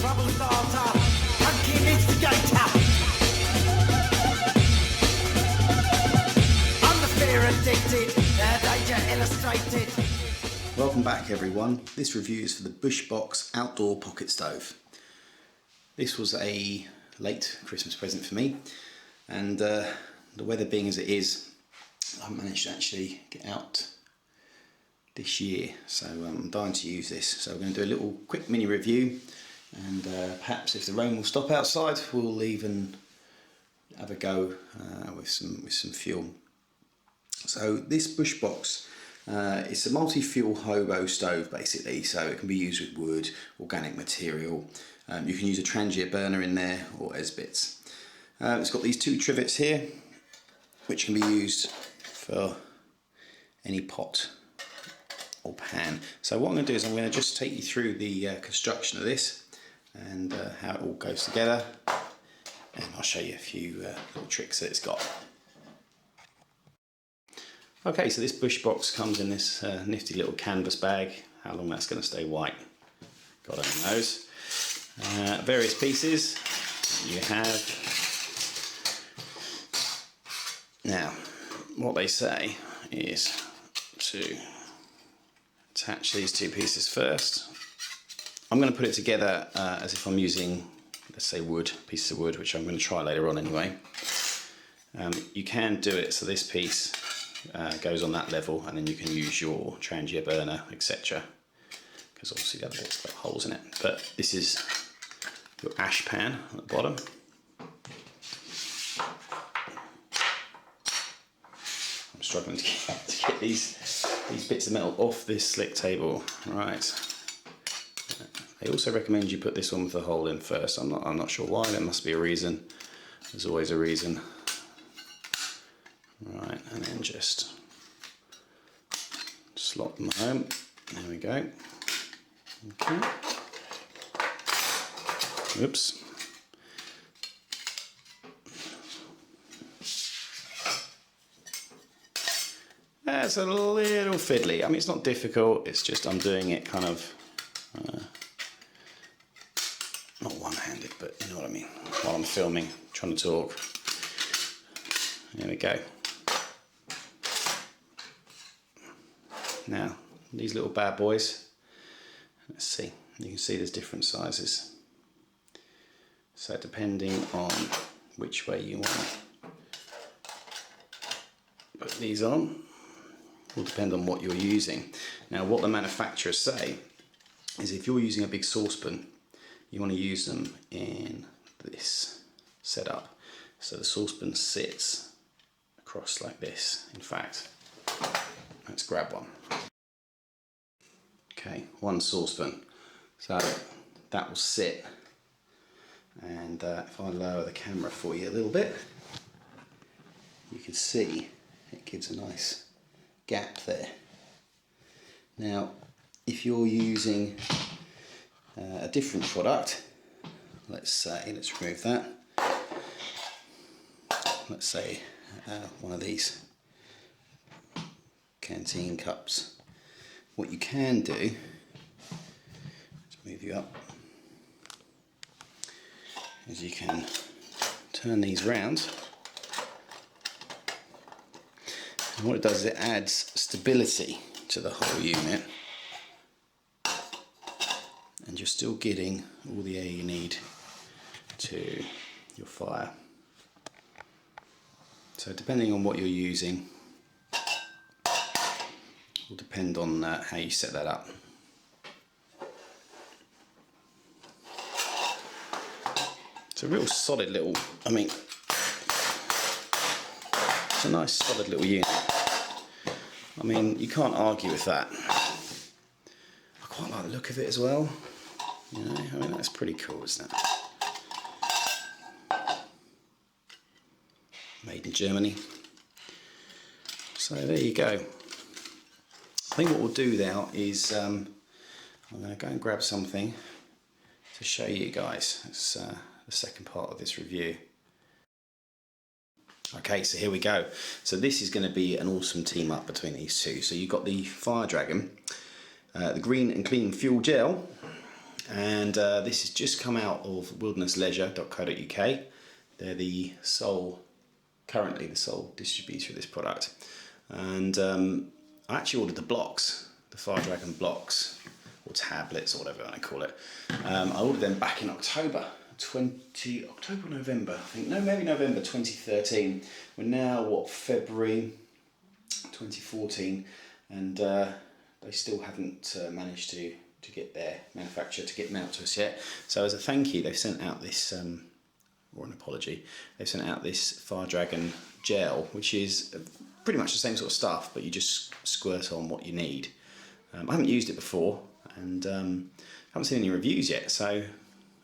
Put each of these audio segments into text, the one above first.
trouble starter, punky instigator. I'm the fear addicted, danger illustrated. Welcome back everyone. This review is for the Bushbox outdoor pocket stove. This was a late Christmas present for me, and the weather being as it is, I managed to actually get out this year, so I'm dying to use this. So we're going to do a little quick mini review, and perhaps if the rain will stop outside, we'll leave and have a go with some fuel. So this Bushbox, it's a multi-fuel hobo stove basically, so it can be used with wood, organic material. You can use a transient burner in there or esbits. It's got these two trivets here, which can be used for any pot or pan. So what I'm going to do is I'm going to just take you through the construction of this and how it all goes together, and I'll show you a few little tricks that it's got. Okay, so this Bushbox comes in this nifty little canvas bag. How long that's going to stay white, God only knows. Various pieces you have. Now, what they say is to attach these two pieces first. I'm going to put it together as if I'm using, let's say, pieces of wood, which I'm going to try later on anyway. You can do it so this piece goes on that level, and then you can use your transient burner, etc. Because obviously the other bit's got holes in it. But this is your ash pan at the bottom. I'm struggling to get these bits of metal off this slick table. Right. They also recommend you put this one with the hole in first. I'm not sure why. There must be a reason. There's always a reason. Right, and then just slot them home. There we go. Okay. Oops. That's a little fiddly. I mean, it's not difficult. It's just I'm doing it kind of not one-handed, but you know what I mean. While I'm filming, trying to talk. There we go. Now, these little bad boys, let's see, you can see there's different sizes. So depending on which way you want to put these on, will depend on what you're using. Now, what the manufacturers say is if you're using a big saucepan, you want to use them in this setup. So the saucepan sits across like this. In fact, let's grab one. Okay, one saucepan. So that will sit, and if I lower the camera for you a little bit, you can see it gives a nice gap there. Now, if you're using a different product, let's remove that. Let's say one of these canteen cups. What you can do, let's move you up, is you can turn these round, and what it does is it adds stability to the whole unit, and you're still getting all the air you need to your fire. So depending on what you're using will depend on how you set that up. It's a real solid little, I mean, it's a nice solid little unit. I mean, you can't argue with that. I quite like the look of it as well. You know, I mean, that's pretty cool, isn't it? Made in Germany. So there you go. I think what we'll do now is I'm going to go and grab something to show you guys. It's the second part of this review. Okay, so here we go. So this is going to be an awesome team up between these two. So you've got the Fire Dragon, the Green and Clean Fuel Gel, And this has just come out of wildernessleisure.co.uk. They're currently the sole distributor of this product. And I actually ordered the blocks, the Fire Dragon blocks, or tablets, or whatever I call it. I ordered them back in October, November, I think. No, maybe November 2013. We're now, February 2014, and they still haven't managed to get their manufacturer to get them out to us yet. So as a thank you, they've sent out this, or an apology, they've sent out this Fire Dragon gel, which is pretty much the same sort of stuff, but you just squirt on what you need. I haven't used it before, and haven't seen any reviews yet, so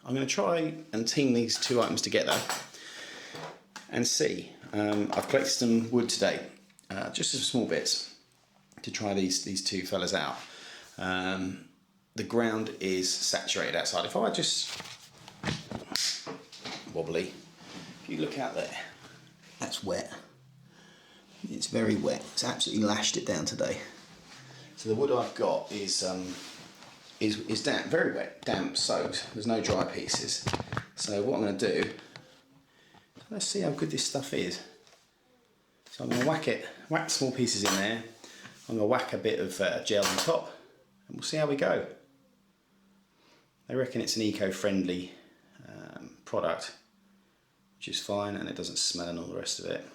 I'm going to try and team these two items together and see. I've collected some wood today, just some small bits, to try these two fellas out. The ground is saturated outside. If I just wobbly, if you look out there, that's wet. It's very wet. It's absolutely lashed it down today. So the wood I've got is damp, very wet, damp, soaked. There's no dry pieces. So what I'm going to do, let's see how good this stuff is. So I'm going to whack small pieces in there. I'm going to whack a bit of gel on top, and we'll see how we go. They reckon it's an eco-friendly product, which is fine, and it doesn't smell and all the rest of it.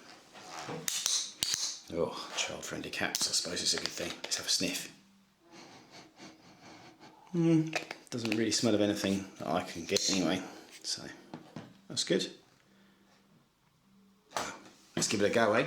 Oh, child-friendly caps, I suppose it's a good thing. Let's have a sniff. Doesn't really smell of anything that I can get anyway, so that's good. Let's give it a go, eh?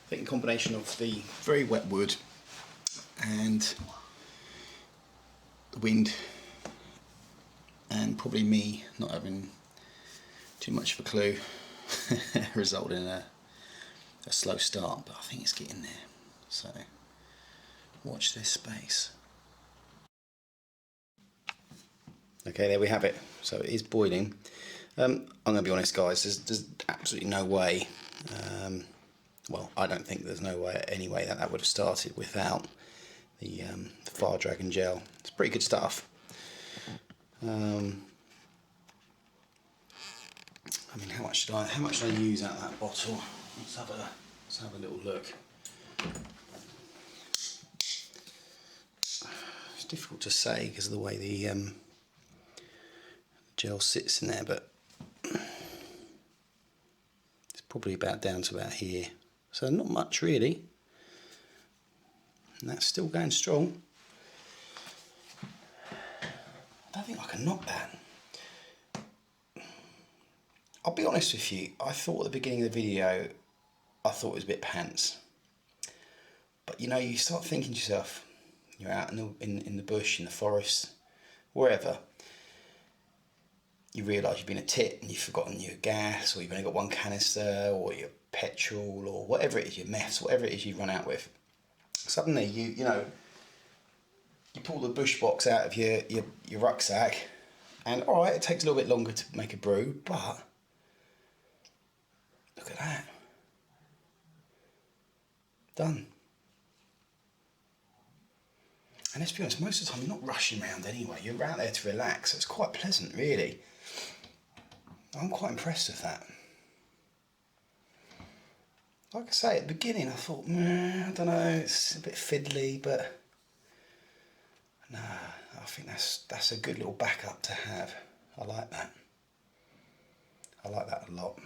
I think a combination of the very wet wood and the wind, and probably me not having too much of a clue, resulted in a slow start, but I think it's getting there. So watch this space. Okay, there we have it. So it is boiling. I'm going to be honest, guys, there's absolutely no way, well, I don't think there's no way, any way that would have started without the Fire Dragon gel. It's pretty good stuff. I mean, how much did I use out of that bottle? Let's have a little look. It's difficult to say because of the way the gel sits in there, but it's probably about down to about here. So not much really. And that's still going strong. I don't think I can knock that. I'll be honest with you, I thought at the beginning of the video, I thought it was a bit pants. But you know, you start thinking to yourself, you're out in the bush, in the forest, wherever, you realise you've been a tit and you've forgotten your gas, or you've only got one canister, or your petrol, or whatever it is, your meths, whatever it is you run out with. Suddenly you know, you pull the Bushbox out of your rucksack, and alright, it takes a little bit longer to make a brew, but look at that. Done. And let's be honest, most of the time you're not rushing around anyway, you're out there to relax, so it's quite pleasant really. I'm quite impressed with that. Like I say, at the beginning I thought, I don't know, it's a bit fiddly, but no, I think that's a good little backup to have. I like that. I like that a lot.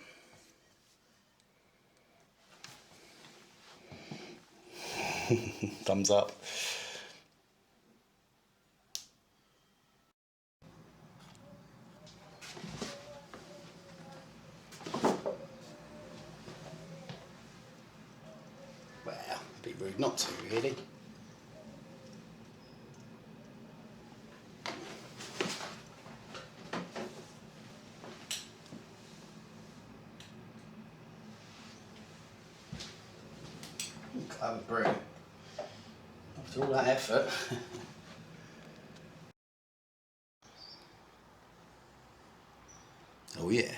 Thumbs up. Well, it'd be rude not to, really. Clever brew. After all that effort. Oh yeah.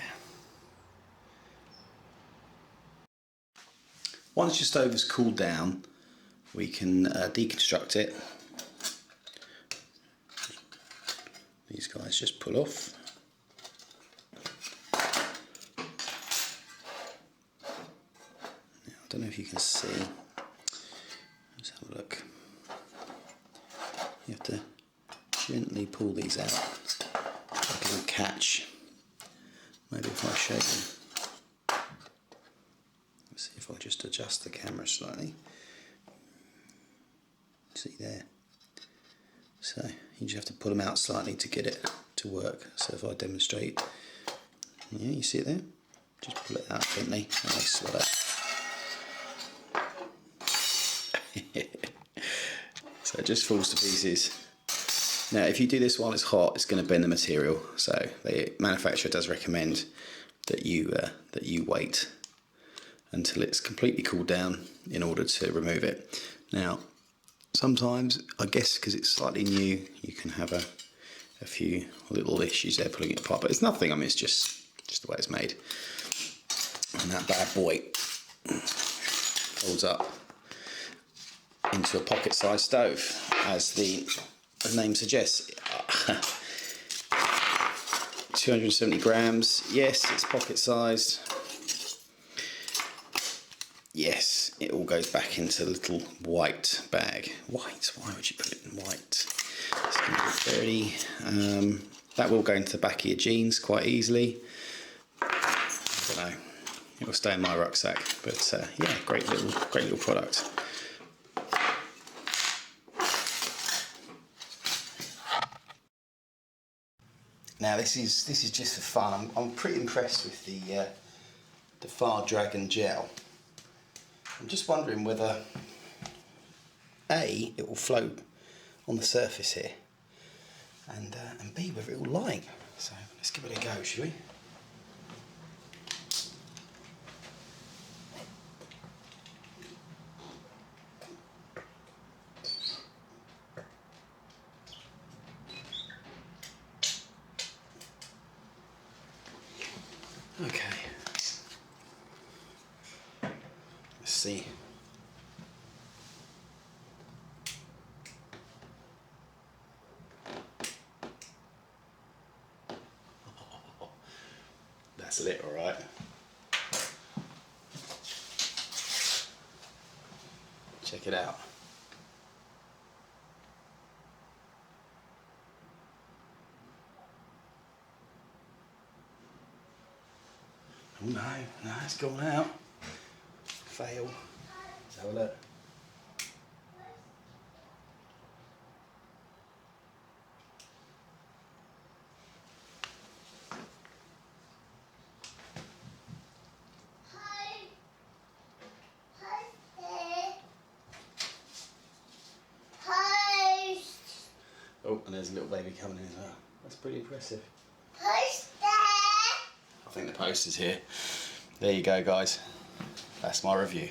Once your stove has cooled down, we can deconstruct it. These guys just pull off. Now, I don't know if you can see. Let's have a look. You have to gently pull these out, like a little catch. Maybe if I show you. Let's see if I just adjust the camera slightly. See there. So you just have to pull them out slightly to get it to work. So if I demonstrate, yeah, you see it there? Just pull it out gently and they swallow. So it just falls to pieces. Now if you do this while it's hot, it's going to bend the material, so the manufacturer does recommend that you wait until it's completely cooled down in order to remove it. Now sometimes, I guess because it's slightly new, you can have a few little issues there pulling it apart, but it's nothing. I mean, it's just the way it's made. And that bad boy folds up into a pocket-sized stove, as the name suggests. 270 grams. Yes, it's pocket-sized. Yes, it all goes back into the little white bag. White? Why would you put it in white? It's going to be dirty. That will go into the back of your jeans quite easily. I don't know. It will stay in my rucksack. But yeah, great little product. Now this is just for fun. I'm pretty impressed with the Far Dragon gel. I'm just wondering whether A, it will float on the surface here, and B, whether it will light. So let's give it a go, shall we? Okay. Let's see. That's lit, all right. Check it out. Oh no, it's gone out. Fail. Let's have a look. Oh, and there's a little baby coming in as well. That's pretty impressive. I think the post is here. There you go, guys. That's my review.